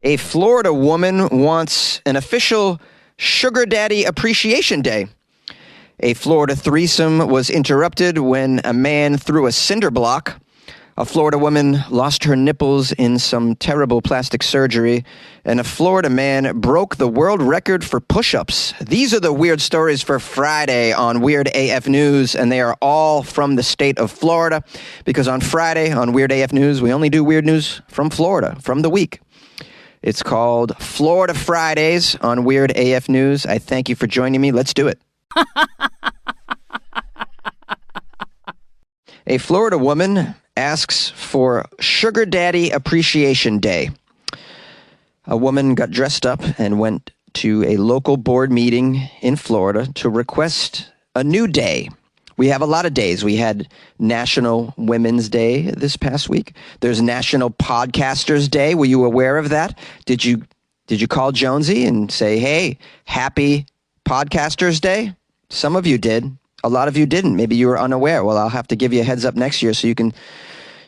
A Florida woman wants an official Sugar Daddy Appreciation Day. A Florida threesome was interrupted when a man threw a cinder block. A Florida woman lost her nipples in some terrible plastic surgery, and a Florida man broke the world record for push-ups. These are the weird stories for Friday on Weird AF News, and they are all from the state of Florida, because on Friday on Weird AF News, we only do weird news from Florida, from the week. It's called Florida Fridays on Weird AF News. I thank you for joining me. Let's do it. A Florida woman asks for Sugar Daddy Appreciation Day. A woman got dressed up and went to a local board meeting in Florida to request a new day. We have a lot of days. We had National Women's Day this past week. There's National Podcasters Day. Were you aware of that? Did you call Jonesy and say, hey, happy Podcasters Day? Some of you did. A lot of you didn't. Maybe you were unaware. Well, I'll have to give you a heads up next year so you can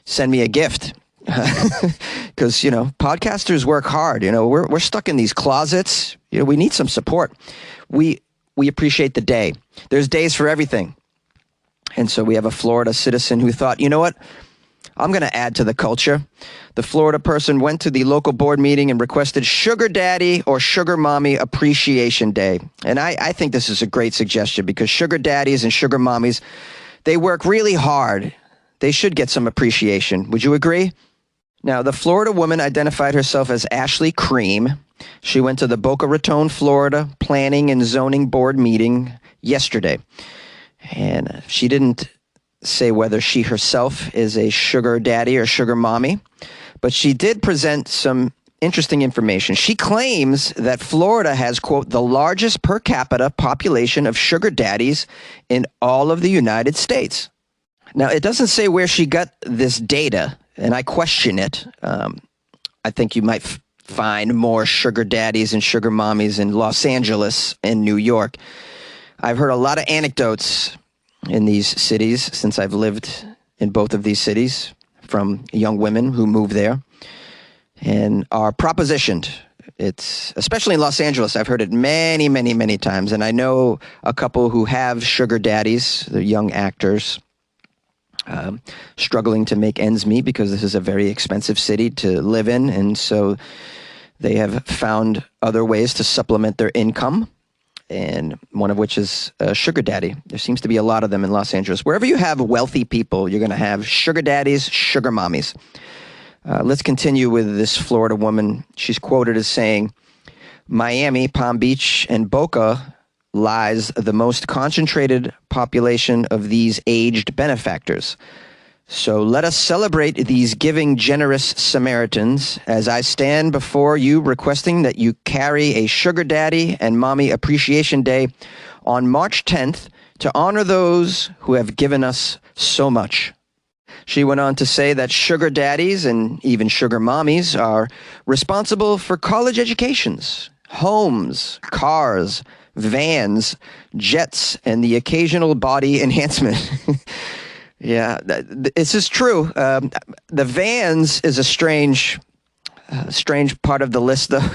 send me a gift. Because, podcasters work hard. We're stuck in these closets. We need some support. We appreciate the day. There's days for everything. And so we have a Florida citizen who thought, you know what? I'm going to add to the culture. The Florida person went to the local board meeting and requested Sugar Daddy or Sugar Mommy Appreciation Day. And I think this is a great suggestion because sugar daddies and sugar mommies, they work really hard. They should get some appreciation. Would you agree? Now, the Florida woman identified herself as Ashley Cream. She went to the Boca Raton, Florida Planning and Zoning Board meeting yesterday. And she didn't say whether she herself is a sugar daddy or sugar mommy, but she did present some interesting information. She claims that Florida has, quote, the largest per capita population of sugar daddies in all of the United States. Now, it doesn't say where she got this data, and I question it. I think you might find more sugar daddies and sugar mommies in Los Angeles and New York. I've heard a lot of anecdotes in these cities since I've lived in both of these cities from young women who move there and are propositioned. It's especially in Los Angeles. I've heard it many, many, many times. And I know a couple who have sugar daddies, they're young actors, struggling to make ends meet because this is a very expensive city to live in. And so they have found other ways to supplement their income. And one of which is a sugar daddy. There seems to be a lot of them in Los Angeles. Wherever you have wealthy people, you're going to have sugar daddies, sugar mommies. Let's continue with this Florida woman. She's quoted as saying, Miami, Palm Beach, and Boca lies the most concentrated population of these aged benefactors. So let us celebrate these giving, generous Samaritans as I stand before you requesting that you carry a Sugar Daddy and Mommy Appreciation Day on March 10th to honor those who have given us so much. She went on to say that sugar daddies and even sugar mommies are responsible for college educations, homes, cars, vans, jets, and the occasional body enhancement. Yeah, this is true. The vans is a strange part of the list, though.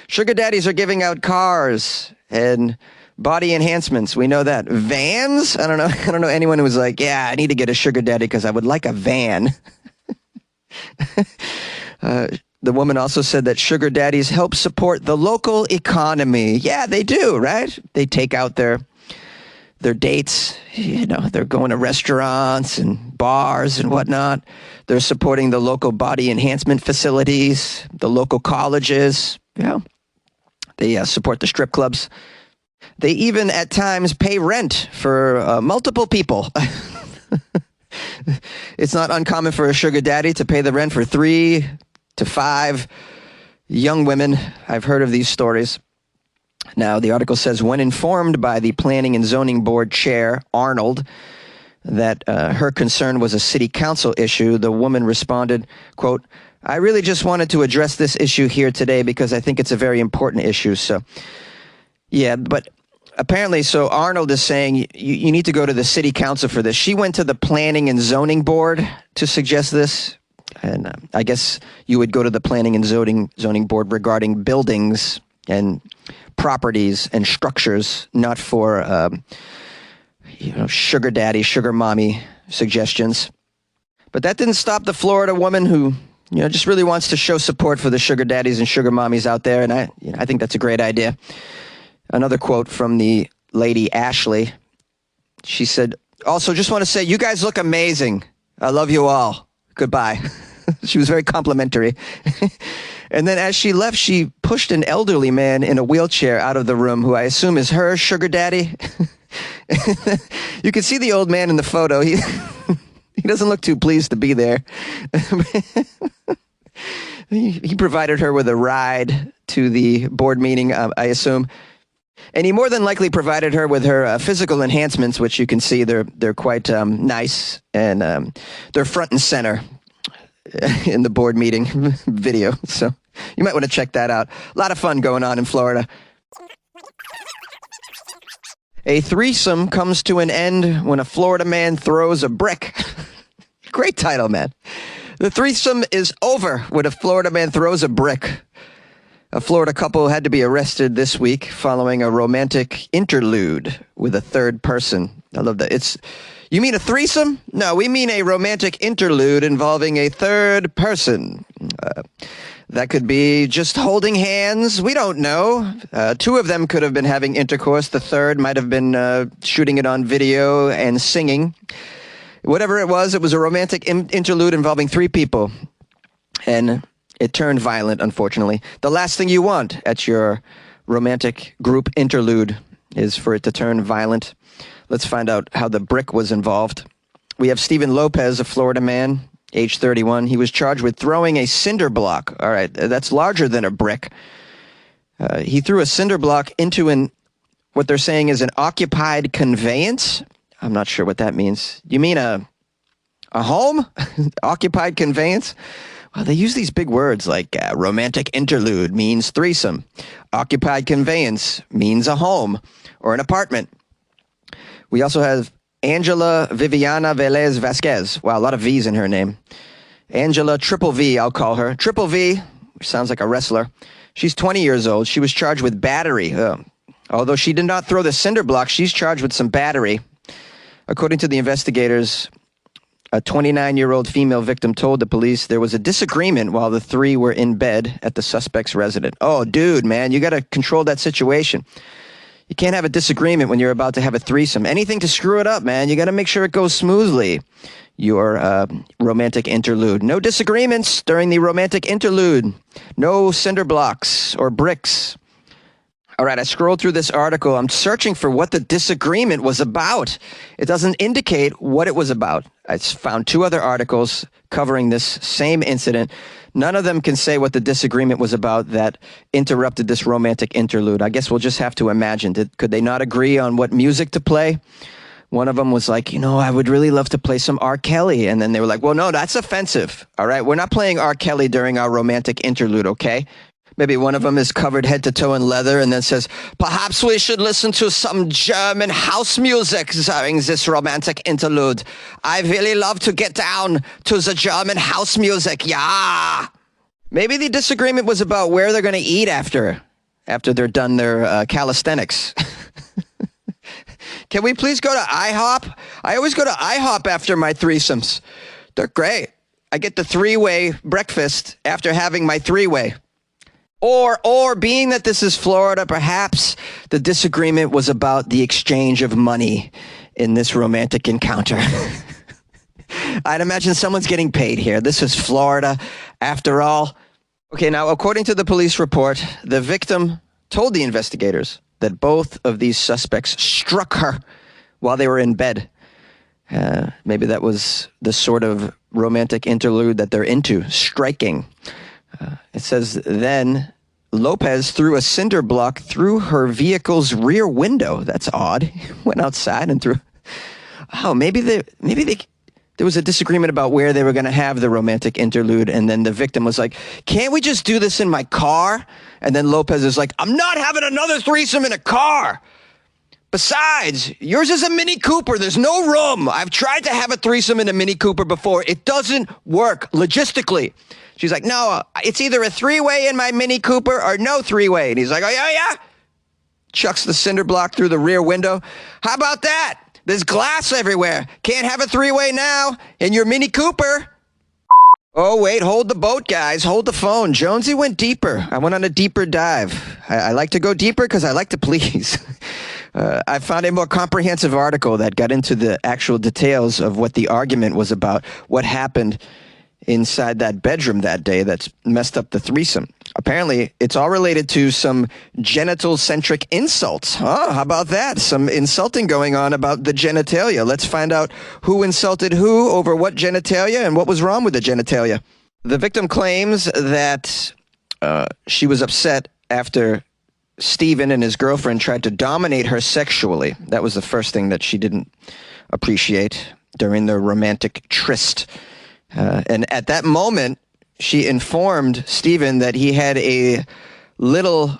Sugar daddies are giving out cars and body enhancements. We know that. Vans? I don't know anyone who was like, yeah, I need to get a sugar daddy because I would like a van. The woman also said that sugar daddies help support the local economy. Yeah, they do, right? They take out their dates, they're going to restaurants and bars and whatnot. They're supporting the local body enhancement facilities, the local colleges. They support the strip clubs. They even at times pay rent for multiple people. It's not uncommon for a sugar daddy to pay the rent for 3 to 5 young women. I've heard of these stories. Now, the article says, when informed by the Planning and Zoning Board Chair, Arnold, that her concern was a city council issue, the woman responded, quote, I really just wanted to address this issue here today because I think it's a very important issue. So, yeah, but apparently, so Arnold is saying you need to go to the city council for this. She went to the Planning and Zoning Board to suggest this. And I guess you would go to the planning and zoning board regarding buildings and properties and structures, not for sugar daddy, sugar mommy suggestions. But that didn't stop the Florida woman who just really wants to show support for the sugar daddies and sugar mommies out there, and I think that's a great idea. Another quote from the lady Ashley. She said, "Also, just want to say, you guys look amazing. I love you all. Goodbye." She was very complimentary. And then as she left, she pushed an elderly man in a wheelchair out of the room, who I assume is her sugar daddy. You can see the old man in the photo. He doesn't look too pleased to be there. He provided her with a ride to the board meeting, I assume. And he more than likely provided her with her physical enhancements, which you can see they're quite nice, and they're front and center in the board meeting video. So you might want to check that out. A lot of fun going on in Florida. A threesome comes to an end when a Florida man throws a brick. Great title, man. The threesome is over when a Florida man throws a brick. A Florida couple had to be arrested this week following a romantic interlude with a third person. I love that. You mean a threesome? No, we mean a romantic interlude involving a third person. That could be just holding hands. We don't know. Two of them could have been having intercourse. The third might have been shooting it on video and singing. Whatever it was a romantic interlude involving three people. And it turned violent, unfortunately. The last thing you want at your romantic group interlude is for it to turn violent. Let's find out how the brick was involved. We have Stephen Lopez, a Florida man, age 31. He was charged with throwing a cinder block. All right, that's larger than a brick. He threw a cinder block into what they're saying is an occupied conveyance. I'm not sure what that means. You mean a home? Occupied conveyance? Well, they use these big words like romantic interlude means threesome. Occupied conveyance means a home or an apartment. We also have Angela Viviana Velez Vasquez. Wow, a lot of V's in her name. Angela Triple V, I'll call her. Triple V, which sounds like a wrestler. She's 20 years old. She was charged with battery. Although she did not throw the cinder block, she's charged with some battery. According to the investigators, a 29-year-old female victim told the police there was a disagreement while the three were in bed at the suspect's residence. Oh, dude, man, you got to control that situation. You can't have a disagreement when you're about to have a threesome. Anything to screw it up, man. You got to make sure it goes smoothly. Your romantic interlude. No disagreements during the romantic interlude. No cinder blocks or bricks. All right, I scrolled through this article. I'm searching for what the disagreement was about. It doesn't indicate what it was about. I found two other articles covering this same incident. None of them can say what the disagreement was about that interrupted this romantic interlude. I guess we'll just have to imagine. Could they not agree on what music to play? One of them was like, I would really love to play some R. Kelly. And then they were like, well, no, that's offensive. All right, we're not playing R. Kelly during our romantic interlude, okay? Maybe one of them is covered head to toe in leather and then says, perhaps we should listen to some German house music during this romantic interlude. I really love to get down to the German house music. Yeah. Maybe the disagreement was about where they're going to eat after they're done their calisthenics. Can we please go to IHOP? I always go to IHOP after my threesomes. They're great. I get the three-way breakfast after having my three-way. Or being that this is Florida, perhaps the disagreement was about the exchange of money in this romantic encounter. I'd imagine someone's getting paid here. This is Florida, after all. Okay, now, according to the police report, the victim told the investigators that both of these suspects struck her while they were in bed. Maybe that was the sort of romantic interlude that they're into, striking. It says, then Lopez threw a cinder block through her vehicle's rear window. That's odd. He went outside and threw. Oh, maybe there was a disagreement about where they were going to have the romantic interlude, and then the victim was like, can't we just do this in my car? And then Lopez is like, I'm not having another threesome in a car. Besides, yours is a Mini Cooper. There's no room. I've tried to have a threesome in a Mini Cooper before. It doesn't work logistically. She's like, no, it's either a three-way in my Mini Cooper or no three-way. And he's like, oh, yeah? Chucks the cinder block through the rear window. How about that? There's glass everywhere. Can't have a three-way now in your Mini Cooper. Oh, wait, hold the boat, guys. Hold the phone. Jonesy went deeper. I went on a deeper dive. I like to go deeper because I like to please. I found a more comprehensive article that got into the actual details of what the argument was about, what happened inside that bedroom that day that's messed up the threesome. Apparently, it's all related to some genital-centric insults. Oh, how about that? Some insulting going on about the genitalia. Let's find out who insulted who over what genitalia and what was wrong with the genitalia. The victim claims that she was upset after Steven and his girlfriend tried to dominate her sexually. That was the first thing that she didn't appreciate during the romantic tryst. And at that moment, she informed Steven that he had a little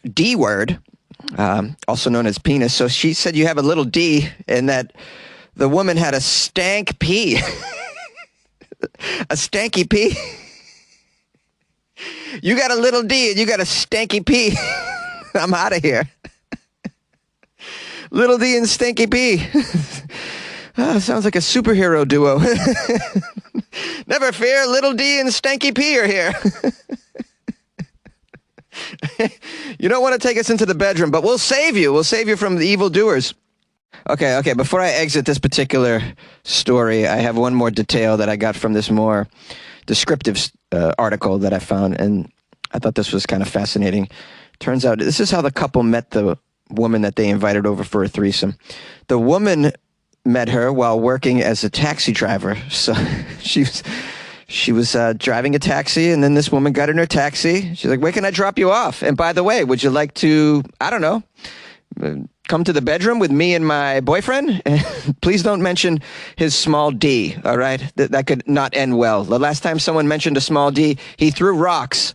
D word, also known as penis. So she said, you have a little D, and that the woman had a stank pee. A stanky pee. You got a little D and you got a stanky pee. I'm out of here. Little D and Stinky P. Sounds like a superhero duo. Never fear, Little D and Stanky P are here. You don't want to take us into the bedroom, but we'll save you. We'll save you from the evildoers. Okay. Before I exit this particular story, I have one more detail that I got from this more descriptive article that I found, and I thought this was kind of fascinating. Turns out this is how the couple met the woman that they invited over for a threesome. The woman met her while working as a taxi driver. So she was driving a taxi, and then this woman got in her taxi. She's like, where can I drop you off? And by the way, would you like to, I don't know, come to the bedroom with me and my boyfriend? Please don't mention his small D, all right? That could not end well. The last time someone mentioned a small D, he threw rocks.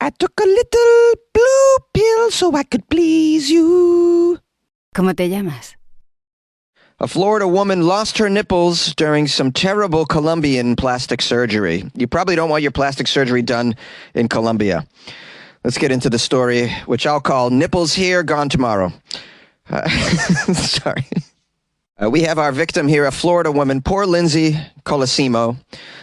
I took a little blue pill so I could please you. ¿Cómo te llamas? A Florida woman lost her nipples during some terrible Colombian plastic surgery. You probably don't want your plastic surgery done in Colombia. Let's get into the story, which I'll call Nipples Here, Gone Tomorrow. Sorry. We have our victim here, a Florida woman, poor Lindsay Colosimo.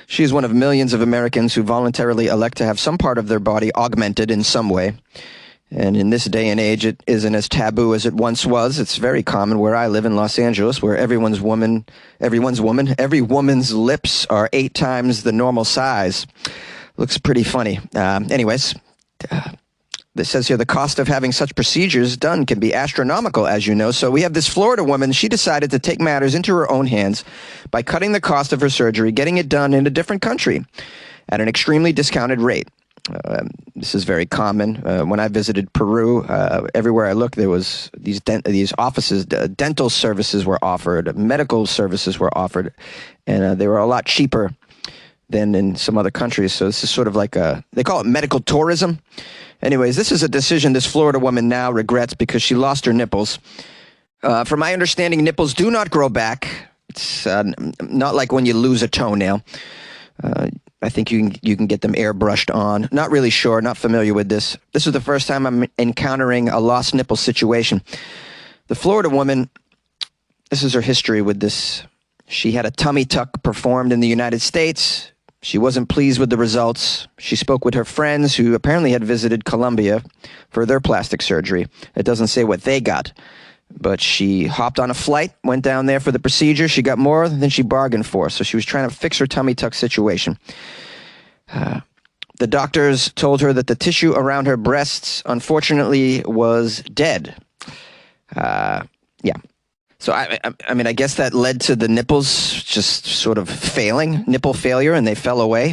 She is one of millions of Americans who voluntarily elect to have some part of their body augmented in some way. And in this day and age, it isn't as taboo as it once was. It's very common where I live in Los Angeles, where every woman's lips are 8 times the normal size. Looks pretty funny. Anyways, this says here the cost of having such procedures done can be astronomical, as you know. So we have this Florida woman. She decided to take matters into her own hands by cutting the cost of her surgery, getting it done in a different country at an extremely discounted rate. This is very common. When I visited Peru, everywhere I looked, there was these offices, dental services were offered, medical services were offered, and they were a lot cheaper than in some other countries. So this is sort of like they call it medical tourism. Anyways, this is a decision this Florida woman now regrets because she lost her nipples. From my understanding, nipples do not grow back. It's not like when you lose a toenail. I think you can get them airbrushed on. Not really sure, not familiar with this. This is the first time I'm encountering a lost nipple situation. The Florida woman, this is her history with this. She had a tummy tuck performed in the United States. She wasn't pleased with the results. She spoke with her friends who apparently had visited Colombia for their plastic surgery. It doesn't say what they got, but she hopped on a flight, went down there for the procedure. She got more than she bargained for, so she was trying to fix her tummy tuck situation. The doctors told her that the tissue around her breasts, unfortunately, was dead. Yeah. So, I mean, I guess that led to the nipples just sort of failing, nipple failure, and they fell away.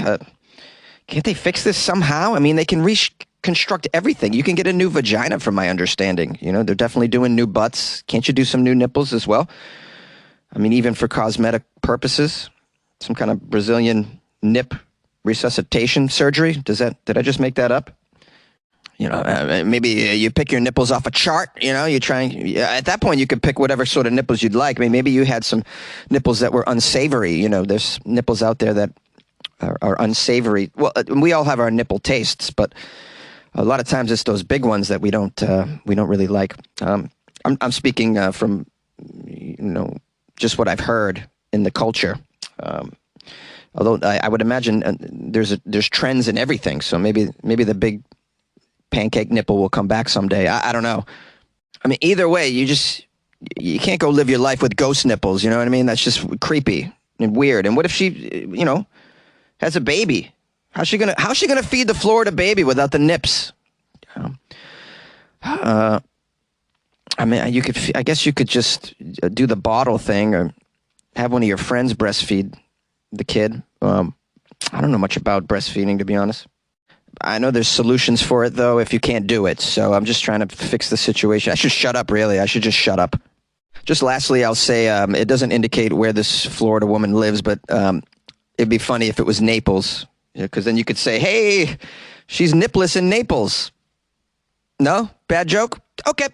Can't they fix this somehow? I mean, they can reconstruct everything. You can get a new vagina, from my understanding. You know, they're definitely doing new butts. Can't you do some new nipples as well? I mean, even for cosmetic purposes, some kind of Brazilian nip resuscitation surgery. Did I just make that up? Maybe you pick your nipples off a chart. You try at that point you could pick whatever sort of nipples you'd like. I mean, maybe you had some nipples that were unsavory. There's nipples out there that are unsavory. Well, we all have our nipple tastes, but a lot of times it's those big ones that we don't really like. I'm speaking from just what I've heard in the culture. Although I would imagine there's trends in everything, so maybe the big pancake nipple will come back someday. I don't know. I mean, either way, you can't go live your life with ghost nipples. You know what I mean? That's just creepy and weird. And what if she, has a baby? How's she gonna feed the Florida baby without the nips? I mean, I guess you could just do the bottle thing, or have one of your friends breastfeed the kid. I don't know much about breastfeeding, to be honest. I know there's solutions for it, though, if you can't do it. So I'm just trying to fix the situation. I should shut up, really. I should just shut up. Just lastly, I'll say it doesn't indicate where this Florida woman lives, but it'd be funny if it was Naples, because then you could say, hey, she's nipless in Naples. No? Bad joke? Okay.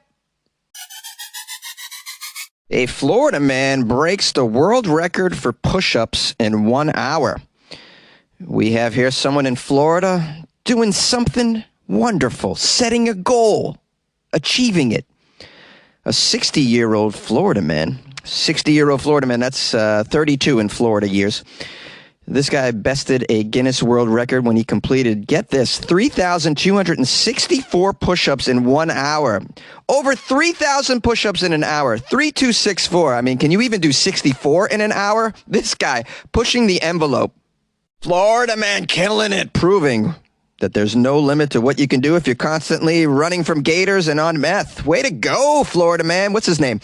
A Florida man breaks the world record for push-ups in 1 hour. We have here someone in Florida doing something wonderful, setting a goal, achieving it. A 60-year-old Florida man, that's 32 in Florida years. This guy bested a Guinness World Record when he completed, get this, 3,264 push-ups in 1 hour. Over 3,000 push-ups in an hour. 3,264. I mean, can you even do 64 in an hour? This guy pushing the envelope. Florida man killing it, proving that there's no limit to what you can do if you're constantly running from gators and on meth. Way to go, Florida man. What's his name?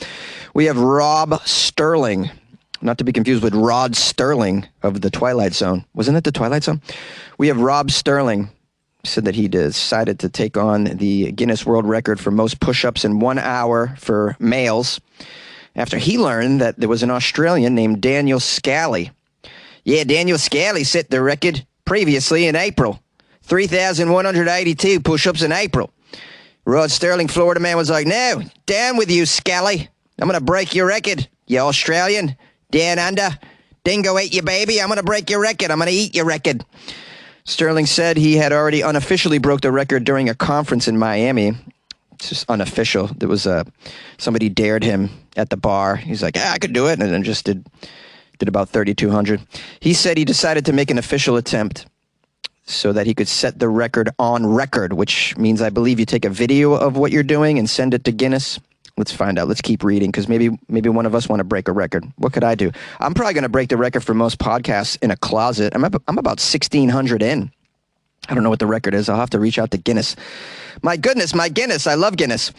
We have Rob Sterling. Not to be confused with Rod Sterling of The Twilight Zone. Wasn't it The Twilight Zone? We have Rob Sterling. Said that he decided to take on the Guinness World Record for most push-ups in 1 hour for males after he learned that there was an Australian named Daniel Scally. Yeah, Daniel Scally set the record previously in April. 3,182 push-ups in April. Rod Sterling, Florida man, was like, no, down with you, Scally. I'm going to break your record, you Australian. Down under. Dingo ate your baby. I'm going to break your record. I'm going to eat your record. Sterling said he had already unofficially broke the record during a conference in Miami. It's just unofficial. There was somebody dared him at the bar. He's like, I could do it. And then just did about 3,200. He said he decided to make an official attempt so that he could set the record on record, which means I believe you take a video of what you're doing and send it to Guinness. Let's find out. Let's keep reading, because maybe one of us want to break a record. What could I do? I'm probably going to break the record for most podcasts in a closet. I'm about 1,600 in. I don't know what the record is. I'll have to reach out to Guinness. My goodness, my Guinness. I love Guinness.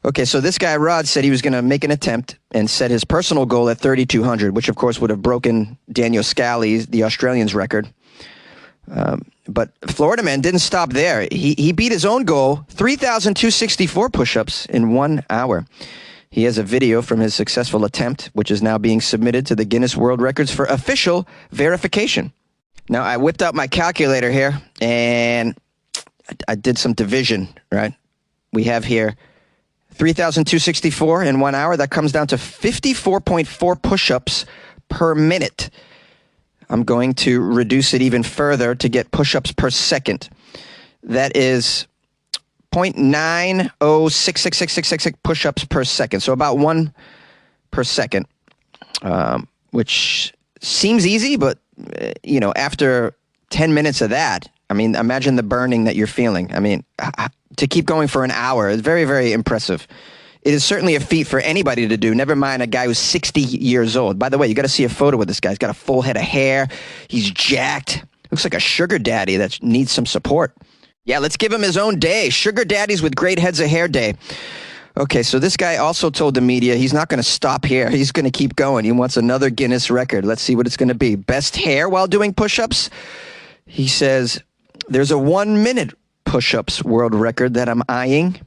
Okay, so this guy, Rod, said he was going to make an attempt and set his personal goal at 3,200, which, of course, would have broken Daniel Scally's, the Australian's record. But Floridaman didn't stop there. He beat his own goal, 3,264 push-ups in 1 hour. He has a video from his successful attempt, which is now being submitted to the Guinness World Records for official verification. Now, I whipped out my calculator here, and I did some division, right? We have here 3,264 in 1 hour. That comes down to 54.4 push-ups per minute. I'm going to reduce it even further to get push-ups per second. That is 0.90666666 push-ups per second. So about 1 per second, which seems easy, but, after 10 minutes of that, I mean, imagine the burning that you're feeling. I mean, to keep going for an hour is very, very impressive. It is certainly a feat for anybody to do, never mind a guy who's 60 years old. By the way, you got to see a photo of this guy. He's got a full head of hair. He's jacked. Looks like a sugar daddy that needs some support. Yeah, let's give him his own day. Sugar daddies with great heads of hair day. Okay, so this guy also told the media he's not going to stop here. He's going to keep going. He wants another Guinness record. Let's see what it's going to be. Best hair while doing push-ups? He says, there's a 1-minute push-ups world record that I'm eyeing.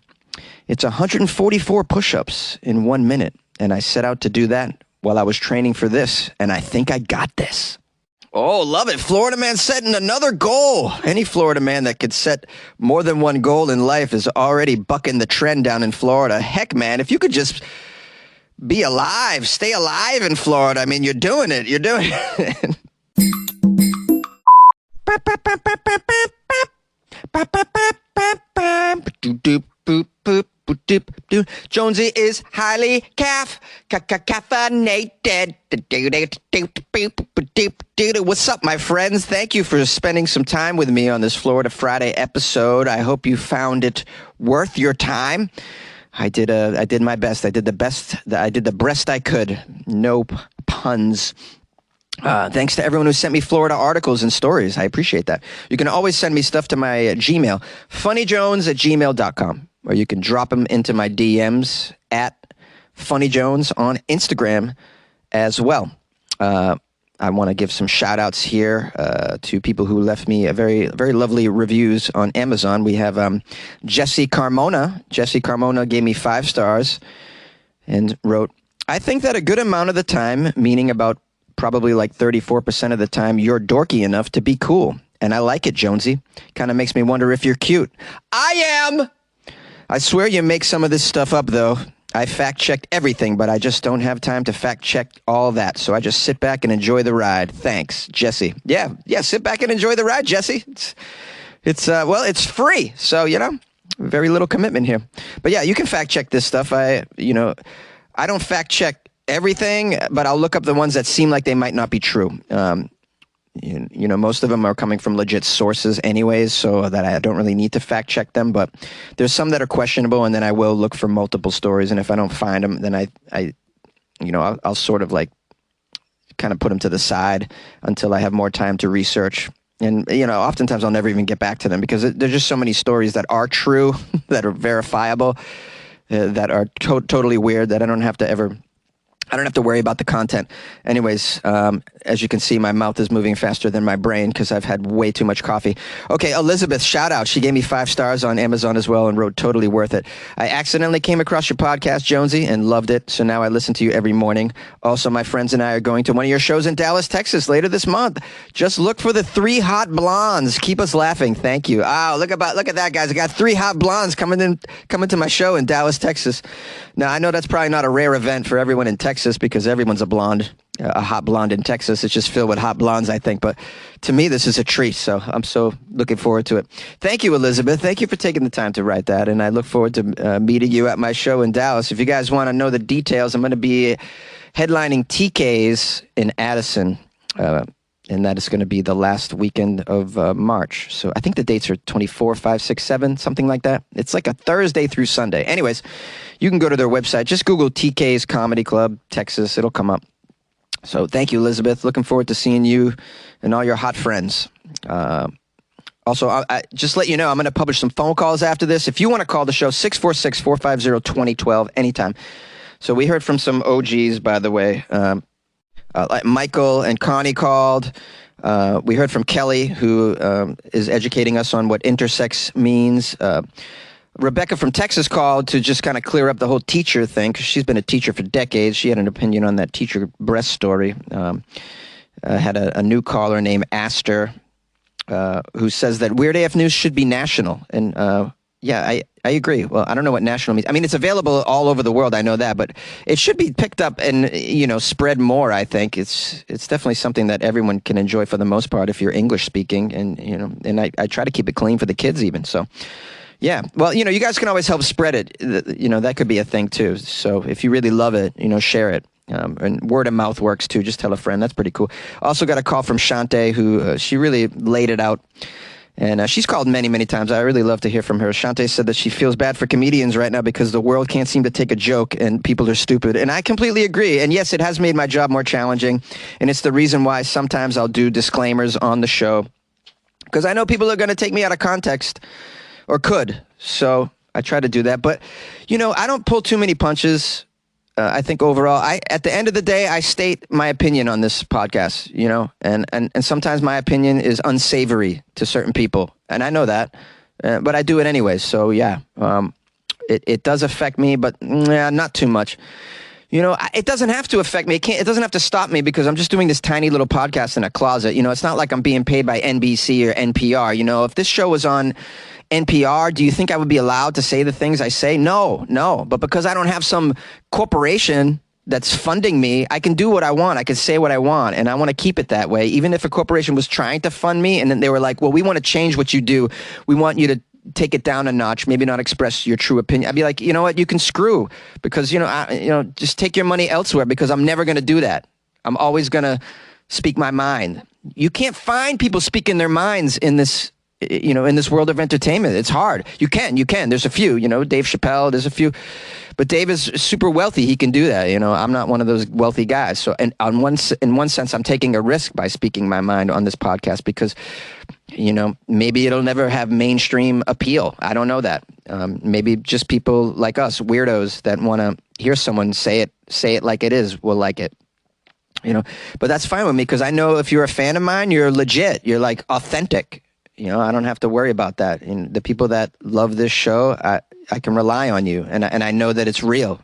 It's 144 push-ups in 1 minute, and I set out to do that while I was training for this, and I think I got this. Oh, love it. Florida man setting another goal. Any Florida man that could set more than one goal in life is already bucking the trend down in Florida. Heck, man, if you could just be alive, stay alive in Florida. I mean, you're doing it. You're doing it. Jonesy is highly caffeinated. What's up, my friends? Thank you for spending some time with me on this Florida Friday episode. I hope you found it worth your time. I did my best. I did the best I could. No puns. Thanks to everyone who sent me Florida articles and stories. I appreciate that. You can always send me stuff to my Gmail, funnyjones@gmail.com, or you can drop them into my DMs at funnyjones on Instagram as well. I want to give some shout outs here to people who left me a very, very lovely reviews on Amazon. We have Jesse Carmona. Jesse Carmona gave me 5 stars and wrote, I think that a good amount of the time, meaning about probably like 34% of the time, you're dorky enough to be cool. And I like it, Jonesy. Kind of makes me wonder if you're cute. I am! I swear you make some of this stuff up, though. I fact-checked everything, but I just don't have time to fact-check all that. So I just sit back and enjoy the ride. Thanks, Jesse. Yeah, sit back and enjoy the ride, Jesse. It's free. So, very little commitment here. But yeah, you can fact-check this stuff. I don't fact-check everything, but I'll look up the ones that seem like they might not be true. Most of them are coming from legit sources anyways, so that I don't really need to fact check them, but there's some that are questionable, and then I will look for multiple stories, and if I don't find them, then I'll sort of like kind of put them to the side until I have more time to research. And, oftentimes I'll never even get back to them because there's just so many stories that are true, that are verifiable, that are totally weird that I don't have to worry about the content. Anyways, as you can see, my mouth is moving faster than my brain because I've had way too much coffee. Okay, Elizabeth, shout out. She gave me 5 stars on Amazon as well and wrote, totally worth it. I accidentally came across your podcast, Jonesy, and loved it. So now I listen to you every morning. Also, my friends and I are going to one of your shows in Dallas, Texas later this month. Just look for the 3 hot blondes. Keep us laughing. Thank you. Oh, look at that, guys. I got 3 hot blondes coming to my show in Dallas, Texas. Now, I know that's probably not a rare event for everyone in Texas because everyone's a hot blonde in Texas. It's just filled with hot blondes, I think. But to me, this is a treat, so I'm so looking forward to it. Thank you, Elizabeth. Thank you for taking the time to write that, and I look forward to meeting you at my show in Dallas. If you guys want to know the details, I'm going to be headlining TK's in Addison, and that is going to be the last weekend of March. So I think the dates are 24, 5, 6, 7, something like that. It's like a Thursday through Sunday. Anyways, you can go to their website. Just Google TK's Comedy Club, Texas. It'll come up. So thank you, Elizabeth. Looking forward to seeing you and all your hot friends. Also, I just let you know, I'm going to publish some phone calls after this. If you want to call the show, 646-450-2012, anytime. So we heard from some OGs, by the way. Like Michael and Connie called. We heard from Kelly, who is educating us on what intersex means. Rebecca from Texas called to just kind of clear up the whole teacher thing, because she's been a teacher for decades. She had an opinion on that teacher breast story. Had a new caller named Aster, who says that Weird AF News should be national. And I agree. Well, I don't know what national means. I mean, it's available all over the world. I know that, but it should be picked up and, spread more. I think it's definitely something that everyone can enjoy for the most part if you're English speaking. And, and I try to keep it clean for the kids even. So, yeah. Well, you guys can always help spread it. That could be a thing too. So if you really love it, share it. And word of mouth works too. Just tell a friend. That's pretty cool. Also got a call from Shante, who she really laid it out. And she's called many, many times. I really love to hear from her. Shante said that she feels bad for comedians right now because the world can't seem to take a joke and people are stupid. And I completely agree. And yes, it has made my job more challenging. And it's the reason why sometimes I'll do disclaimers on the show, because I know people are going to take me out of context, or could. So I try to do that. But, I don't pull too many punches. I think overall, at the end of the day, I state my opinion on this podcast, and sometimes my opinion is unsavory to certain people. And I know that, but I do it anyway. So yeah, it does affect me, but not too much. It doesn't have to affect me. It doesn't have to stop me because I'm just doing this tiny little podcast in a closet. It's not like I'm being paid by NBC or NPR. If this show was on NPR, do you think I would be allowed to say the things I say? No. But because I don't have some corporation that's funding me, I can do what I want. I can say what I want, and I want to keep it that way. Even if a corporation was trying to fund me and then they were like, well, we want to change what you do. We want you to take it down a notch, maybe not express your true opinion. I'd be like, you know what, you can screw, because just take your money elsewhere, because I'm never going to do that. I'm always going to speak my mind. You can't find people speaking their minds in this world of entertainment. It's hard. You can. There's a few, Dave Chappelle, there's a few, but Dave is super wealthy. He can do that. I'm not one of those wealthy guys. So, and in one sense, I'm taking a risk by speaking my mind on this podcast because, maybe it'll never have mainstream appeal. I don't know that. Maybe just people like us, weirdos that want to hear someone say it like it is, will like it. But that's fine with me, because I know if you're a fan of mine, you're legit. You're like authentic. I don't have to worry about that. And the people that love this show, I can rely on you, and I know that it's real.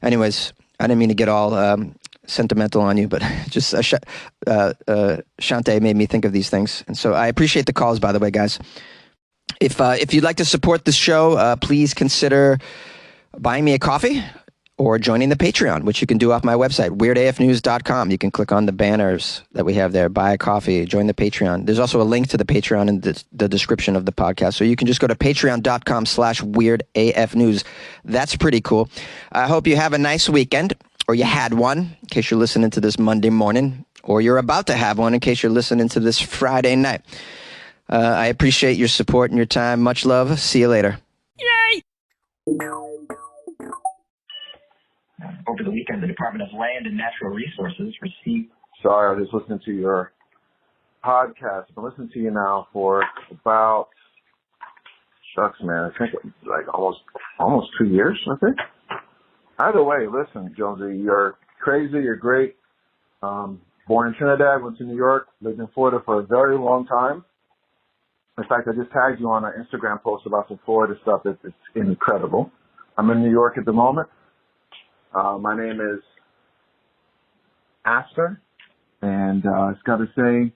Anyways, I didn't mean to get all sentimental on you, but just Shante made me think of these things, and so I appreciate the calls. By the way, guys, if you'd like to support this show, please consider buying me a coffee or joining the Patreon, which you can do off my website, weirdafnews.com. You can click on the banners that we have there, buy a coffee, join the Patreon. There's also a link to the Patreon in the description of the podcast. So you can just go to patreon.com/weirdafnews. That's pretty cool. I hope you have a nice weekend, or you had one, in case you're listening to this Monday morning, or you're about to have one in case you're listening to this Friday night. I appreciate your support and your time. Much love. See you later. Yay! Over the weekend, the Department of Land and Natural Resources received... Sorry, I was just listening to your podcast. I've been listening to you now for about, shucks, man, I think like almost 2 years, I think. Either way, listen, Jonesy, you're crazy, you're great. Born in Trinidad, went to New York, lived in Florida for a very long time. In fact, I just tagged you on an Instagram post about some Florida stuff. It's incredible. I'm in New York at the moment. My name is Aster, and I've got to say,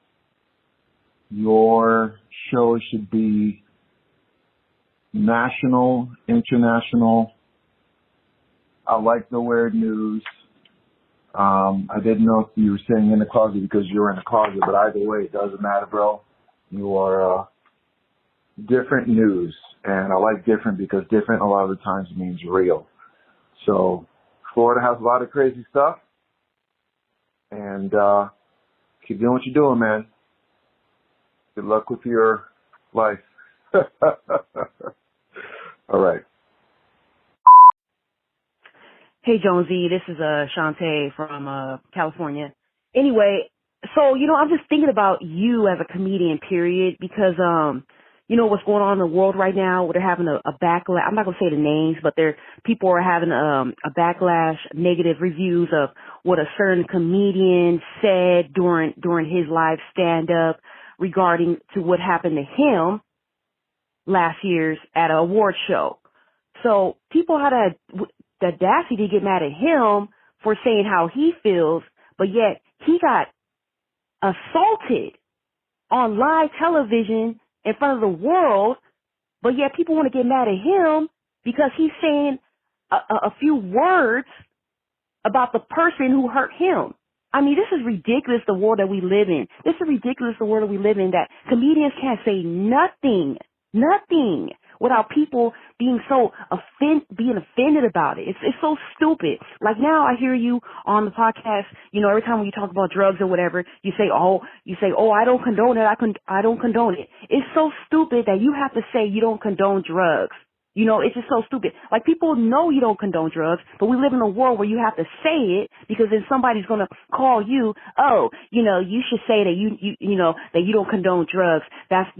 your show should be national, international. I like the weird news. I didn't know if you were saying in the closet because you were in the closet, but either way, it doesn't matter, bro. You are different news, and I like different because different a lot of the times means real. So Florida has a lot of crazy stuff, and keep doing what you're doing, man. Good luck with your life. All right. Hey, Jonesy, this is Shantae from California. Anyway, so, I'm just thinking about you as a comedian, period, because, what's going on in the world right now, where they're having a backlash. I'm not going to say the names, but people are having a backlash, negative reviews of what a certain comedian said during his live stand-up regarding to what happened to him last year's at an award show. So people had the audacity to get mad at him for saying how he feels, but yet he got assaulted on live television in front of the world, but yet people want to get mad at him because he's saying a few words about the person who hurt him. I mean, this is ridiculous, the world that we live in. This is ridiculous, the world that we live in, that comedians can't say nothing without people being so offended about it. It's so stupid. Like now I hear you on the podcast, every time when you talk about drugs or whatever, you say, oh, I don't condone it. I don't condone it. It's so stupid that you have to say you don't condone drugs. It's just so stupid. Like, people know you don't condone drugs, but we live in a world where you have to say it because then somebody's going to call you, oh, you should say that that you don't condone drugs. That's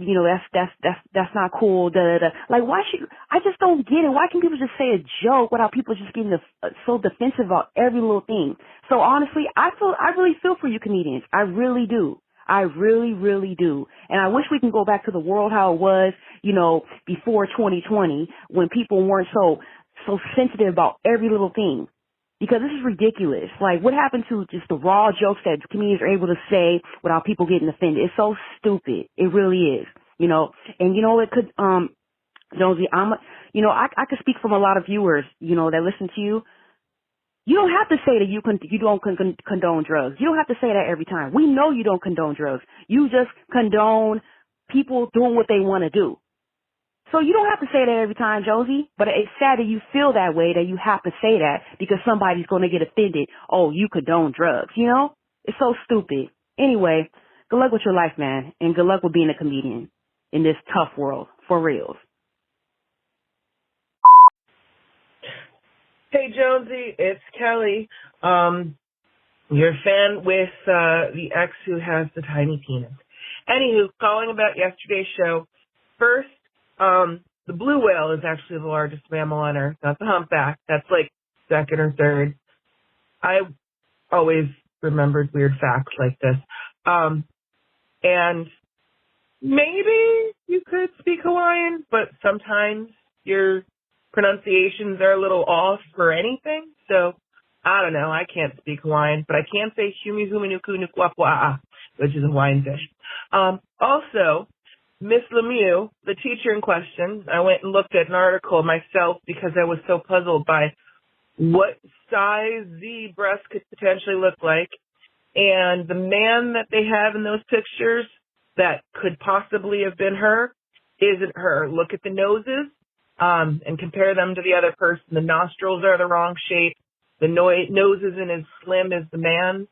not cool. Da, da, da. Like, I just don't get it. Why can people just say a joke without people just getting so defensive about every little thing? So honestly, I really feel for you comedians. I really do. I really, really do. And I wish we can go back to the world how it was, before 2020, when people weren't so sensitive about every little thing. Because this is ridiculous. Like, what happened to just the raw jokes that comedians are able to say without people getting offended? It's so stupid. It really is. You know, and you know, it could, Jonesy, I could speak from a lot of viewers, you know, that listen to you. You don't have to say that you don't condone drugs. You don't have to say that every time. We know you don't condone drugs. You just condone people doing what they want to do. So you don't have to say that every time, Josie, but it's sad that you feel that way, that you have to say that because somebody's going to get offended. Oh, you condone drugs, you know? It's so stupid. Anyway, good luck with your life, man, and good luck with being a comedian in this tough world, for reals. Hey, Jonesy, it's Kelly. Your fan with the ex who has the tiny penis. Anywho, calling about yesterday's show. First, the blue whale is actually the largest mammal on Earth, not the humpback. That's like second or third. I always remembered weird facts like this. And maybe you could speak Hawaiian, but sometimes your pronunciations are a little off for anything. So, I don't know. I can't speak Hawaiian, but I can say humi humi nuku nukuapua'a, which is a Hawaiian dish. Also, Miss Lemieux, the teacher in question, I went and looked at an article myself because I was so puzzled by what size the breast could potentially look like. And the man that they have in those pictures that could possibly have been her isn't her. Look at the noses and compare them to the other person. The nostrils are the wrong shape. The nose isn't as slim as the man's.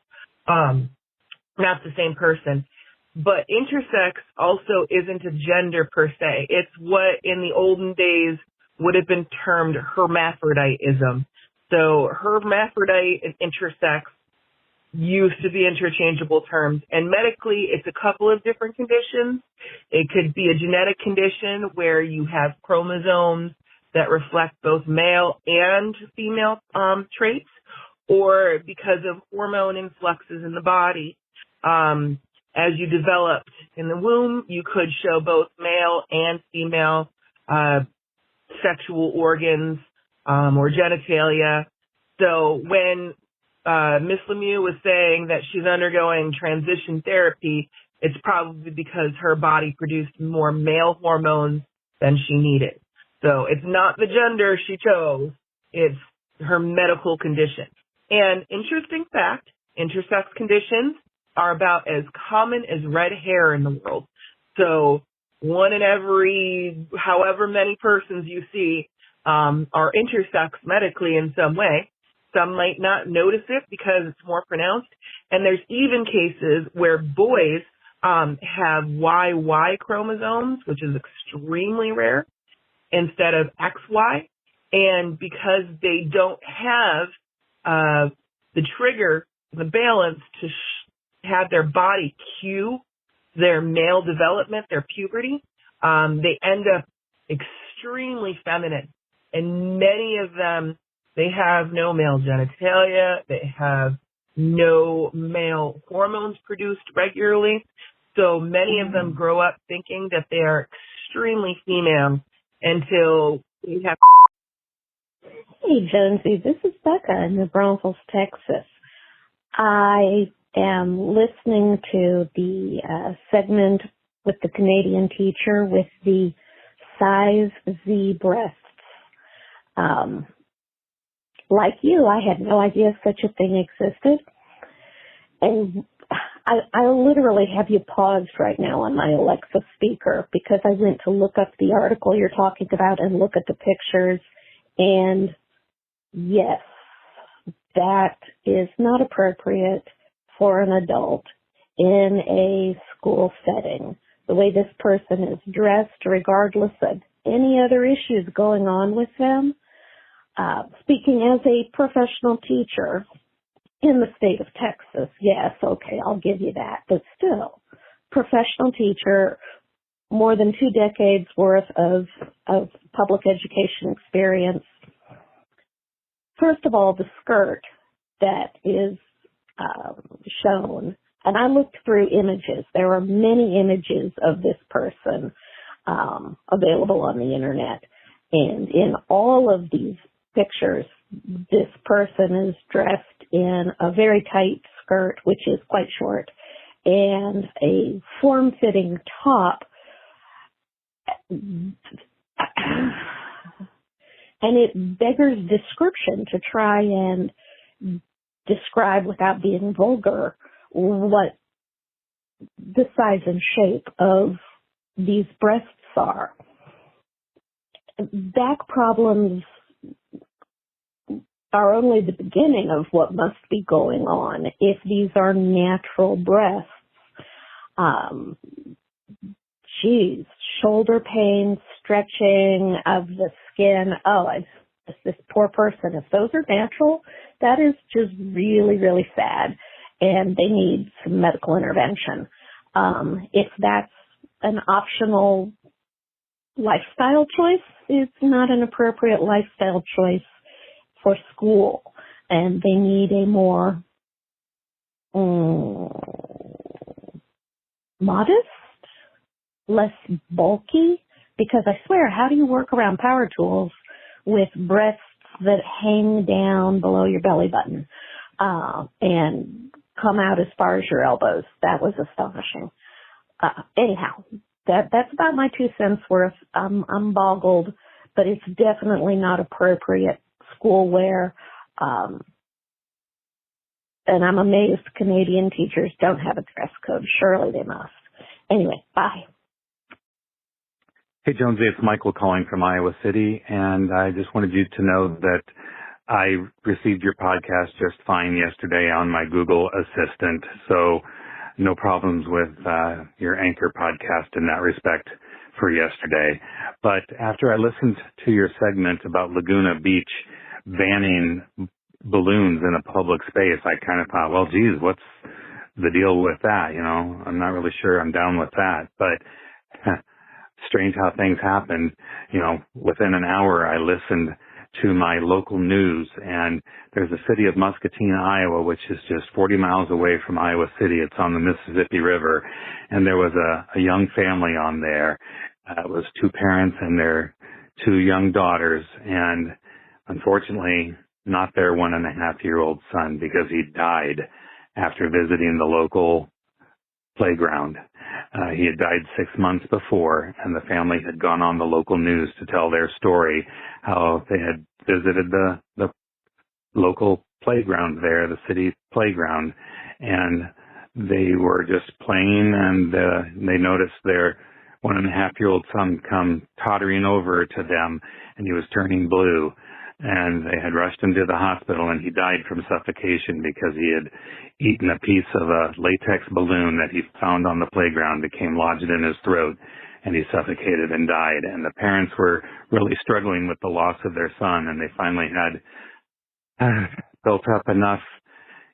Not the same person. But intersex also isn't a gender per se. It's what in the olden days would have been termed hermaphroditism. So hermaphrodite and intersex used to be interchangeable terms. And medically, it's a couple of different conditions. It could be a genetic condition where you have chromosomes that reflect both male and female traits, or because of hormone influxes in the body. As you developed in the womb, you could show both male and female sexual organs or genitalia. So when Miss Lemieux was saying that she's undergoing transition therapy, it's probably because her body produced more male hormones than she needed. So it's not the gender she chose, it's her medical condition. And interesting fact, intersex conditions are about as common as red hair in the world. So one in every however many persons you see are intersex medically in some way. Some might not notice it because it's more pronounced. And there's even cases where boys have YY chromosomes, which is extremely rare, instead of XY. And because they don't have the trigger, the balance to have their body cue their male development, their puberty, they end up extremely feminine. And many of them, they have no male genitalia, they have no male hormones produced regularly. So many of them grow up thinking that they are extremely female until they have... Hey, Jonesy, this is Becca in New Braunfels, Texas. I am listening to the segment with the Canadian teacher with the size Z breasts. Like you, I had no idea such a thing existed. And I literally have you paused right now on my Alexa speaker because I went to look up the article you're talking about and look at the pictures. And yes, that is not appropriate for an adult in a school setting. The way this person is dressed, regardless of any other issues going on with them. Speaking as a professional teacher in the state of Texas, yes, okay, I'll give you that. But still, professional teacher, more than 2 decades worth of public education experience. First of all, the skirt that is shown, and I looked through images. There are many images of this person available on the internet. And in all of these pictures, this person is dressed in a very tight skirt, which is quite short, and a form-fitting top. And it beggars description to try and describe without being vulgar what the size and shape of these breasts are. Back problems are only the beginning of what must be going on if these are natural breasts. Shoulder pain, stretching of the skin. This poor person, if those are natural, that is just really, really sad, and they need some medical intervention. If that's an optional lifestyle choice, it's not an appropriate lifestyle choice for school, and they need a more modest, less bulky, because I swear, how do you work around power tools with breasts that hang down below your belly button and come out as far as your elbows? That was astonishing. Anyhow, that's about my 2 cents worth. I'm boggled, but it's definitely not appropriate school wear. And I'm amazed Canadian teachers don't have a dress code. Surely they must. Anyway, bye. Hey, Jonesy, it's Michael calling from Iowa City, and I just wanted you to know that I received your podcast just fine yesterday on my Google Assistant, so no problems with your Anchor podcast in that respect for yesterday. But after I listened to your segment about Laguna Beach banning balloons in a public space, I kind of thought, well, geez, what's the deal with that? You know, I'm not really sure I'm down with that, but strange how things happen. You know, within an hour, I listened to my local news, and there's a city of Muscatine, Iowa, which is just 40 miles away from Iowa City. It's on the Mississippi River, and there was a young family on there. It was 2 parents and their 2 young daughters, and unfortunately, not their 1.5-year-old son, because he died after visiting the local playground. He had died 6 months before, and the family had gone on the local news to tell their story, how they had visited the local playground there, the city playground, and they were just playing, and they noticed their 1.5-year-old son come tottering over to them, and he was turning blue. And they had rushed him to the hospital, and he died from suffocation because he had eaten a piece of a latex balloon that he found on the playground, became lodged in his throat, and he suffocated and died. And the parents were really struggling with the loss of their son, and they finally had built up enough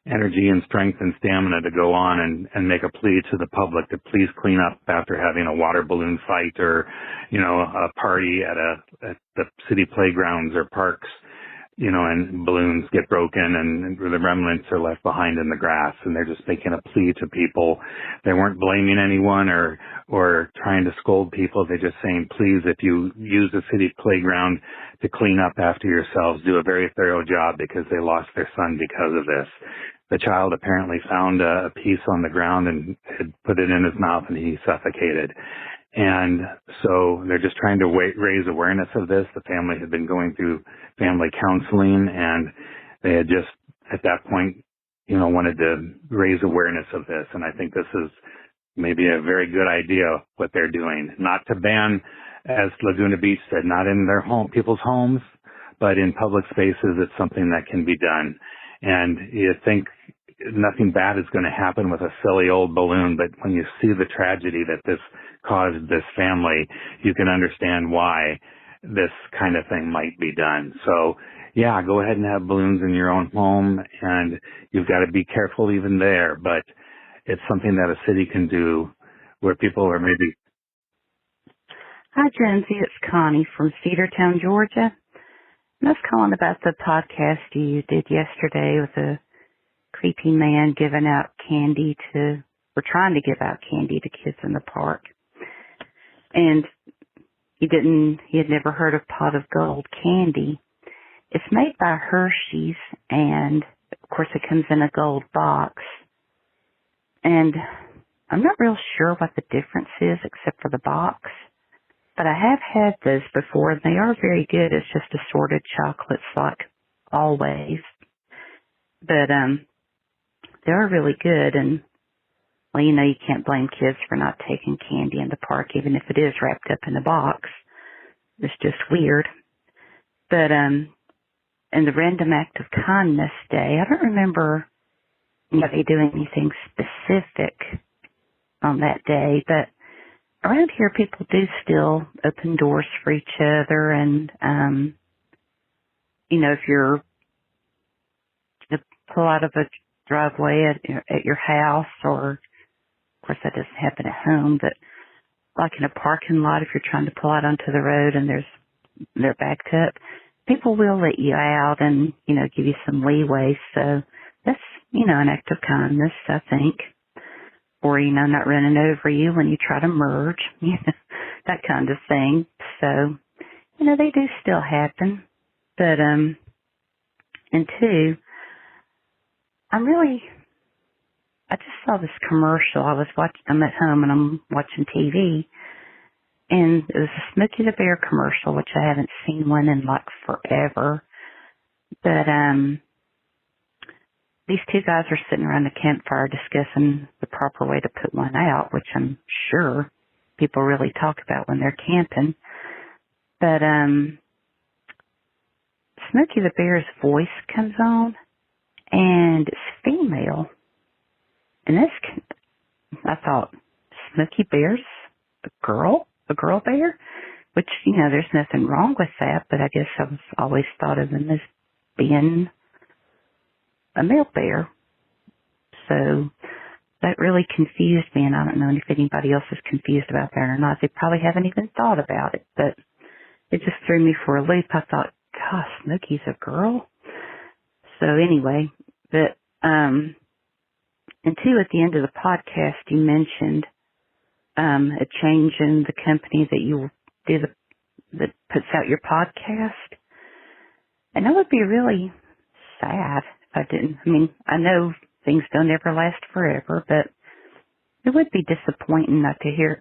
energy and strength and stamina to go on and make a plea to the public to please clean up after having a water balloon fight or, you know, a party at the city playgrounds or parks, you know, and balloons get broken and the remnants are left behind in the grass, and they're just making a plea to people. They weren't blaming anyone or trying to scold people. They're just saying, please, if you use the city playground to clean up after yourselves, do a very thorough job, because they lost their son because of this. The child apparently found a piece on the ground and had put it in his mouth, and he suffocated. And so they're just trying to raise awareness of this. The family had been going through family counseling, and they had just, at that point, you know, wanted to raise awareness of this. And I think this is maybe a very good idea, what they're doing. Not to ban, as Laguna Beach said, not in their people's homes, but in public spaces. It's something that can be done. And you think nothing bad is going to happen with a silly old balloon, but when you see the tragedy that this caused this family, you can understand why this kind of thing might be done. So, yeah, go ahead and have balloons in your own home, and you've got to be careful even there, but it's something that a city can do where people are maybe... Hi, Jonesy. It's Connie from Cedartown, Georgia. And I was calling about the podcast you did yesterday with a creepy man giving out candy or trying to give out candy to kids in the park. And he had never heard of pot of gold candy. It's made by Hershey's, and of course it comes in a gold box. And I'm not real sure what the difference is except for the box. But I have had those before, and they are very good. It's just assorted chocolates like always. But they are really good, and well, you know, you can't blame kids for not taking candy in the park, even if it is wrapped up in a box. It's just weird. But in the Random Act of Kindness Day, I don't remember they doing anything specific on that day, but around here people do still open doors for each other, and you know, if you're to pull out of a driveway at your house, or of course that doesn't happen at home, but like in a parking lot, if you're trying to pull out onto the road and they're backed up, people will let you out and, you know, give you some leeway. So that's, you know, an act of kindness, I think. Or, you know, not running over you when you try to merge, you know, that kind of thing. So, you know, they do still happen. But, and two, I just saw this commercial. I'm at home and I'm watching TV, and it was a Smokey the Bear commercial, which I haven't seen one in like forever. But, these two guys are sitting around the campfire discussing the proper way to put one out, which I'm sure people really talk about when they're camping. But Smokey the Bear's voice comes on, and it's female. And I thought, Smokey Bear's a girl bear? Which, you know, there's nothing wrong with that, but I guess I've always thought of them as being a male bear. So that really confused me, and I don't know if anybody else is confused about that or not. They probably haven't even thought about it, but it just threw me for a loop. I thought, gosh, Smokey's a girl? So anyway, but, and two, at the end of the podcast, you mentioned a change in the company that you do that puts out your podcast. And that would be really sad if I didn't. I mean, I know things don't ever last forever, but it would be disappointing not to hear